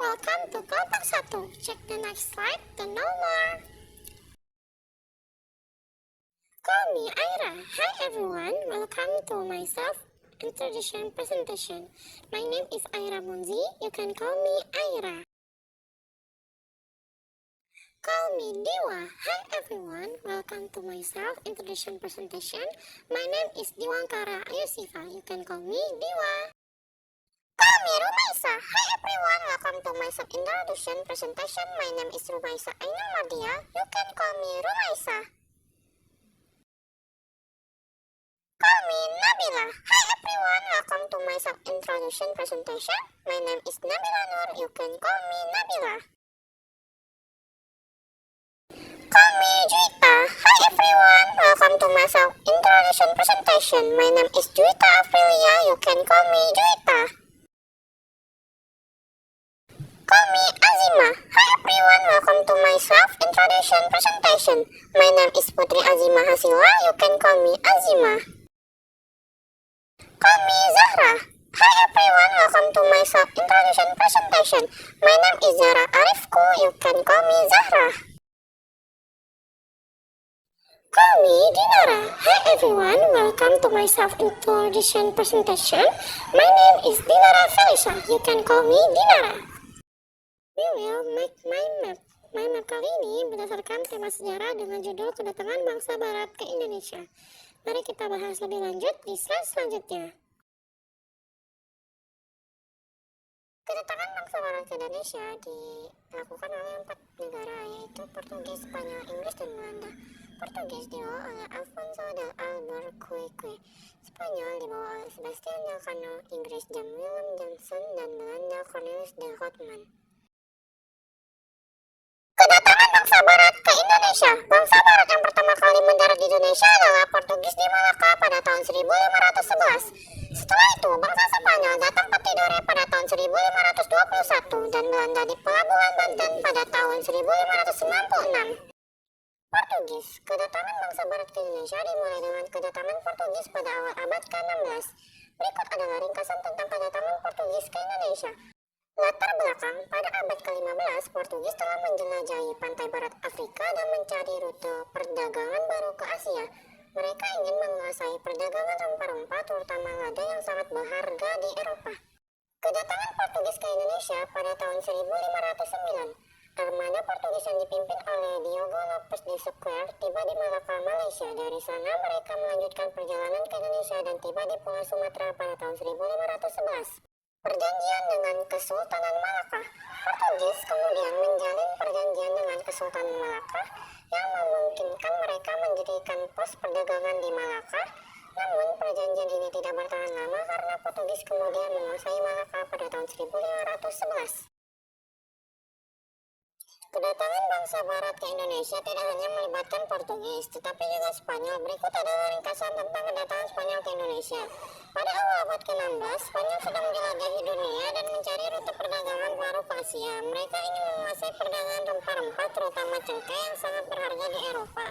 welcome to kelompok 1. Check the next slide to know more. Call me Aira. Hi everyone, welcome to my self-introduction presentation. My name is Aira Munzi, you can call me Aira. Call me Dewa. Hi everyone, welcome to my self-introduction presentation. My name is Diwangkara Ayusifa, you can call me Dewa. Call me Rumaisa. Hi everyone, welcome to my self-introduction presentation. My name is Rumaisa Ainul Mardia, you can call me Rumaisa. Call me Nabila. Hi everyone, welcome to my self-introduction presentation. My name is Nabila Nur, you can call me Nabila. Call me Juwita. Hi everyone, welcome to my self-introduction presentation. My name is Juwita Aprilia, you can call me Juwita. Call me Azima. Hi everyone, welcome to my self-introduction presentation. My name is Putri Azima Hasila, you can call me Azima. Call me Zahra. Hi everyone, welcome to my self-introduction presentation. My name is Zahra Arifku, you can call me Zahra. Call me Dinara. Hi everyone, welcome to my self-introduction presentation. My name is Dinara Felisa, you can call me Dinara. We will make my map. My map kali ini berdasarkan tema sejarah dengan judul Kedatangan Bangsa Barat ke Indonesia. Mari kita bahas lebih lanjut di slide selanjutnya. Kedatangan bangsa Barat ke Indonesia dilakukan oleh 4 negara, yaitu Portugis, Spanyol, Inggris, dan Belanda. Portugis dibawa oleh Alfonso de Albuquerque, Spanyol dibawa oleh Sebastian Elcano, Inggris John Willem Johnson, dan Belanda Cornelis de Houtman. Kedatangan bangsa Barat ke Indonesia. Bangsa Barat yang pertama kali mendarat di Indonesia adalah Portugis di Malaka pada tahun 1511. Setelah itu, bangsa Spanyol datang ke Tidore pada tahun 1521 dan Belanda di Pelabuhan Banten pada tahun 1596. Portugis. Kedatangan bangsa Barat ke Indonesia dimulai dengan kedatangan Portugis pada awal abad ke-16. Berikut adalah ringkasan tentang kedatangan Portugis ke Indonesia. Latar belakang, pada abad ke-15, Portugis telah menjelajahi pantai barat Afrika dan mencari rute perdagangan baru ke Asia. Mereka ingin menguasai perdagangan rempah-rempah, terutama lada yang sangat berharga di Eropa. Kedatangan Portugis ke Indonesia pada tahun 1509. Armada Portugis yang dipimpin oleh Diogo Lopes de Sequer tiba di Malaka, Malaysia. Dari sana mereka melanjutkan perjalanan ke Indonesia dan tiba di Pulau Sumatera pada tahun 1511. Perjanjian dengan Kesultanan Malaka. Portugis kemudian menjalin perjanjian dengan Kesultanan Malaka yang memungkinkan mereka mendirikan pos perdagangan di Malaka. Namun perjanjian ini tidak bertahan lama karena Portugis kemudian menguasai Malaka pada tahun 1511. Kedatangan bangsa Barat ke Indonesia tidak hanya melibatkan Portugis, tetapi juga Spanyol. Berikut adalah ringkasan tentang kedatangan Spanyol ke Indonesia. Pada awal abad ke-16, Spanyol sedang menjelajahi dunia dan mencari rute perdagangan baru ke Asia. Mereka ingin menguasai perdagangan rempah-rempah, terutama cengkeh yang sangat berharga di Eropa.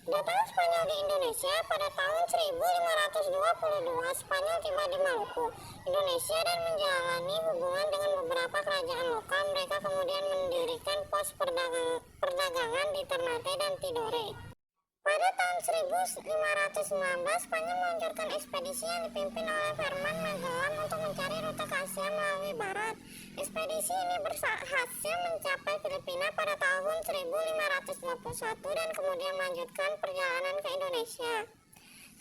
Kedatangan Spanyol di Indonesia pada tahun 1522, Spanyol tiba di Maluku, Indonesia dan menjalani hubungan dengan beberapa kerajaan lokal. Mereka kemudian mendirikan pos perdagangan di Ternate dan Tidore. Pada tahun 1519, Spanyol meluncurkan ekspedisi yang dipimpin oleh Fernand Magellan untuk mencari rute ke Asia melalui barat. Ekspedisi ini berhasil mencapai Filipina pada tahun 1521 dan kemudian melanjutkan perjalanan ke Indonesia.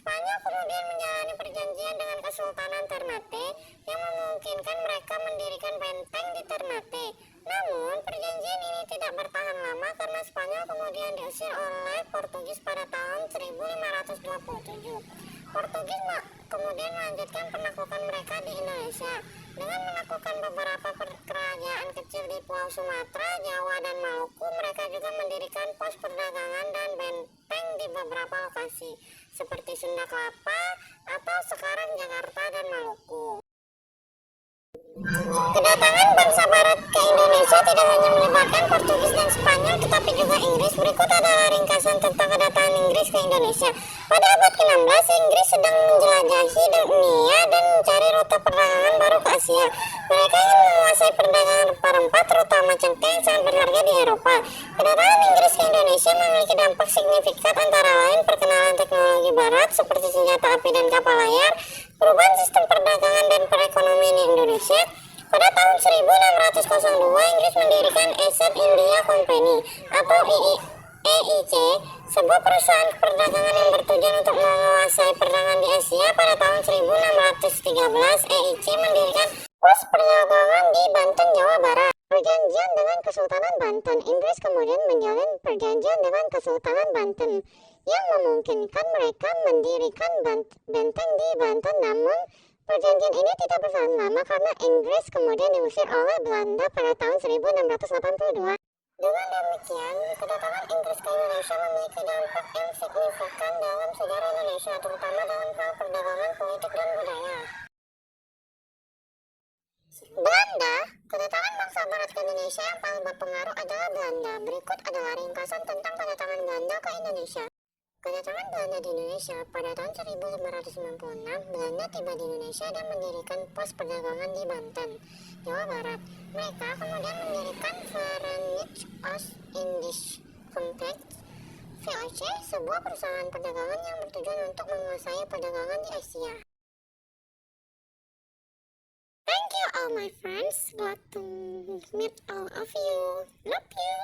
Spanyol kemudian menjalani perjanjian dengan Kesultanan Ternate yang memungkinkan mereka mendirikan benteng di Ternate. Namun, perjanjian ini tidak bertahan lama karena Spanyol kemudian diusir oleh Portugis pada tahun 1527. Portugis kemudian melanjutkan penaklukan mereka di Indonesia. Dengan menaklukkan beberapa kerajaan kecil di Pulau Sumatera, Jawa, dan Maluku, mereka juga mendirikan pos perdagangan dan benteng di beberapa lokasi, seperti Sunda Kelapa atau sekarang Jakarta dan Maluku. Kedatangan bangsa Barat ke Indonesia tidak hanya melibatkan Portugis dan Spanyol, tetapi juga Inggris. Berikut adalah ringkasan tentang kedatangan Inggris ke Indonesia. Pada abad ke-16, Inggris sedang menjelajahi dunia dan mencari rute perdagangan baru ke Asia. Mereka ingin menguasai perdagangan rempah-rempah, terutama cengkeh yang sangat berharga di Eropa. Kedatangan Inggris ke Indonesia memiliki dampak signifikan, antara lain perkenalan teknologi barat seperti senjata api dan kapal layar, perubahan sistem perdagangan dan perekonomian di Indonesia. Pada tahun 1602, Inggris mendirikan East India Company atau EIC, sebuah perusahaan perdagangan yang bertujuan untuk menguasai perdagangan di Asia. Pada tahun 1613, EIC mendirikan pos perdagangan di Banten, Jawa Barat. Perjanjian dengan Kesultanan Banten. Inggris kemudian menjalin perjanjian dengan Kesultanan Banten yang memungkinkan mereka mendirikan benteng di Banten. Namun perjanjian ini tidak bertahan lama karena Inggris kemudian diusir oleh Belanda pada tahun 1682. Dengan demikian, kedatangan Inggris ke Indonesia memiliki dampak yang signifikan dalam sejarah Indonesia, terutama dalam hal perdagangan, politik, dan budaya. Belanda. Kedatangan bangsa Barat ke Indonesia yang paling berpengaruh adalah Belanda. Berikut adalah ringkasan tentang kedatangan Belanda ke Indonesia. Kedatangan Belanda di Indonesia pada tahun 1596, Belanda tiba di Indonesia dan mendirikan pos perdagangan di Banten, Jawa Barat. Mereka kemudian mendirikan Verenigde Oost-Indische Compagnie (VOC), sebuah perusahaan perdagangan yang bertujuan untuk menguasai perdagangan di Asia. Thank you all my friends. Glad to meet all of you. Love you.